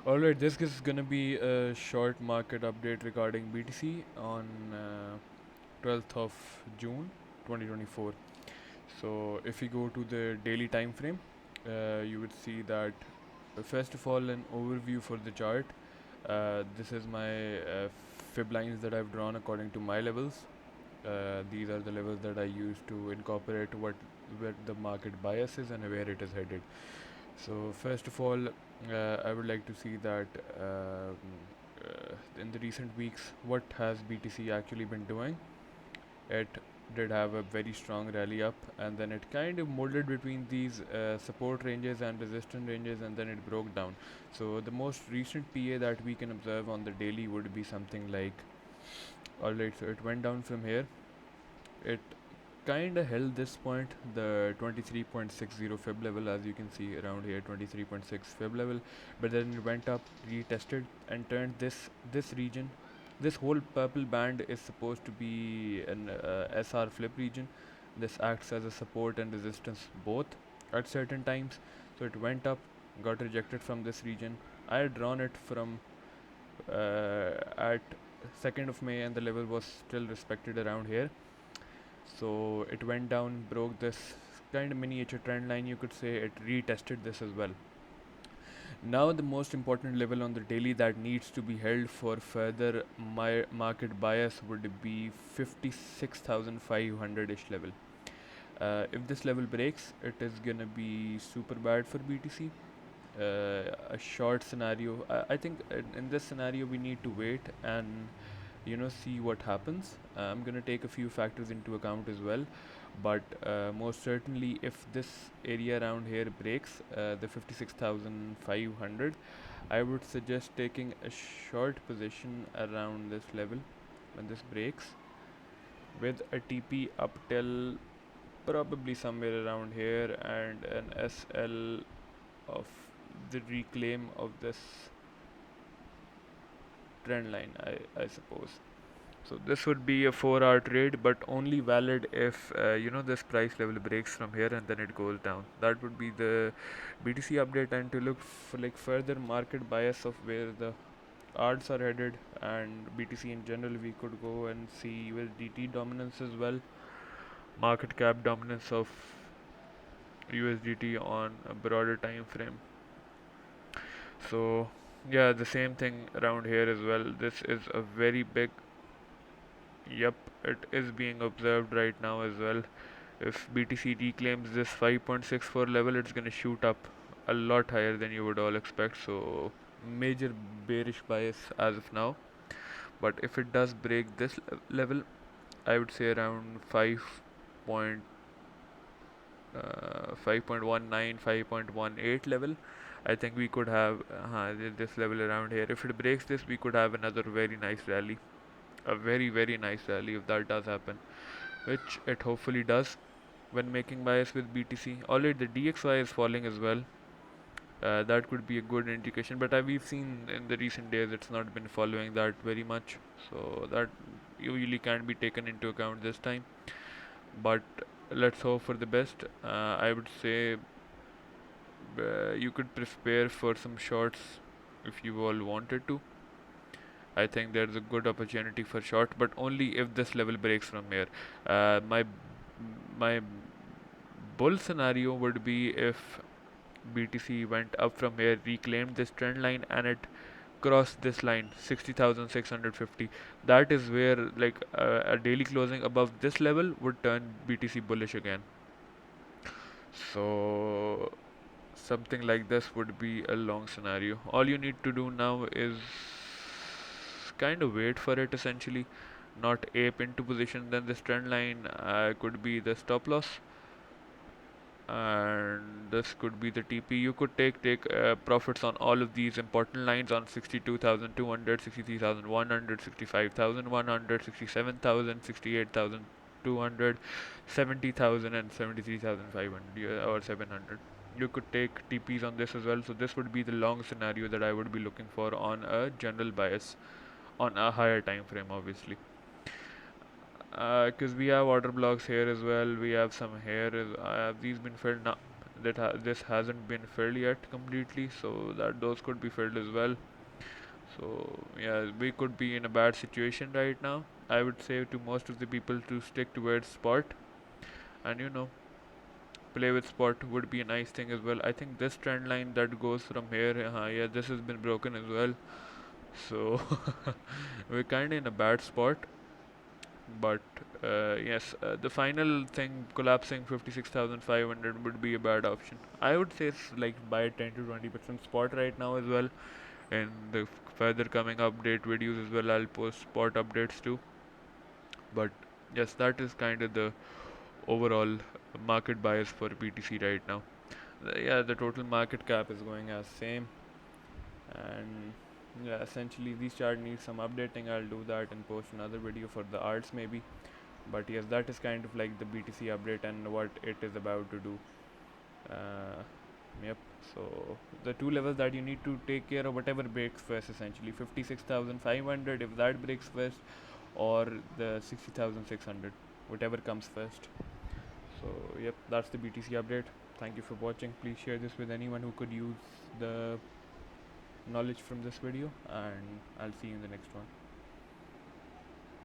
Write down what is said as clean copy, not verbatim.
Alright, this is gonna be a short market update regarding BTC on 12th of June 2024. So, if you go to the daily time frame, you would see that first of all, an overview for the chart. This is my fib lines that I've drawn according to my levels. These are the levels that I use to incorporate where the market bias is and where it is headed. So first of all, I would like to see that in the recent weeks, what has BTC actually been doing? It did have a very strong rally up, and then it kind of molded between these support ranges and resistance ranges, and then it broke down. So the most recent PA that we can observe on the daily would be something like, alright, so it went down from here. It kind of held this point, the 23.60 fib level, as you can see around here, 23.6 fib level, but then it went up, retested, and turned this region. This whole purple band is supposed to be an SR flip region. This acts as a support and resistance both at certain times. So it went up, got rejected from this region. I had drawn it from at 2nd of May, and the level was still respected around here. So it went down, broke this kind of miniature trend line, you could say. It retested this as well. Now the most important level on the daily that needs to be held for further market bias would be 56,500-ish level. If this level breaks, it is gonna be super bad for BTC. A short scenario, I think in this scenario we need to wait and see what happens. I'm gonna take a few factors into account as well, but most certainly if this area around here breaks the 56,500, I would suggest taking a short position around this level when this breaks, with a TP up till probably somewhere around here, and an SL of the reclaim of this trend line, I suppose. So this would be a 4-hour trade, but only valid if this price level breaks from here and then it goes down. That would be the BTC update. And to look for like further market bias of where the odds are headed and BTC in general, we could go and see USDT dominance as well, market cap dominance of USDT on a broader time frame. So yeah, the same thing around here as well. This is a very big, yep, it is being observed right now as well. If BTC reclaims this 5.64 level, it's going to shoot up a lot higher than you would all expect. So major bearish bias as of now. But if it does break this level, I would say around 5.19, 5.18 level, I think we could have this level around here. If it breaks this, we could have another very nice rally, a very nice rally if that does happen, which it hopefully does when making bias with BTC. Alright, the DXY is falling as well. That could be a good indication, but we've seen in the recent days it's not been following that very much, so that usually can't be taken into account this time. But let's hope for the best. I would say you could prepare for some shorts if you all wanted to. I think there's a good opportunity for short, but only if this level breaks from here. My bull scenario would be if BTC went up from here, reclaimed this trend line, and it crossed this line 60,650. That is where like a daily closing above this level would turn BTC bullish again. So something like this would be a long scenario. All you need to do now is kind of wait for it, essentially, not ape into position. Then this trend line could be the stop loss, and this could be the TP. You could take profits on all of these important lines on 62,200, 63,100, 65,100, 67,000, 68,200, 70,000, and 73,500 or 700. You could take TPs on this as well. So this would be the long scenario that I would be looking for on a general bias on a higher time frame, obviously. Because we have order blocks here as well, we have some here. Have these been filled? No, this hasn't been filled yet completely, so that those could be filled as well. So yeah, we could be in a bad situation right now. I would say to most of the people to stick towards spot, and play with spot would be a nice thing as well. I think this trend line that goes from here, yeah, this has been broken as well. So we're kind of in a bad spot. But yes, the final thing collapsing 56,500 would be a bad option. I would say it's like buy 10 to 20% spot right now as well. And the further coming update videos as well, I'll post spot updates too. But yes, that is kind of the overall market bias for BTC right now. Yeah, the total market cap is going as same, and yeah, essentially these chart needs some updating. I'll do that and post another video for the arts maybe. But yes, that is kind of like the BTC update and what it is about to do. uh, yep. So the two levels that you need to take care of, whatever breaks first, essentially 56,500 if that breaks first, or the 60,600, whatever comes first. So yep, that's the BTC update. Thank you for watching. Please share this with anyone who could use the knowledge from this video, and I'll see you in the next one.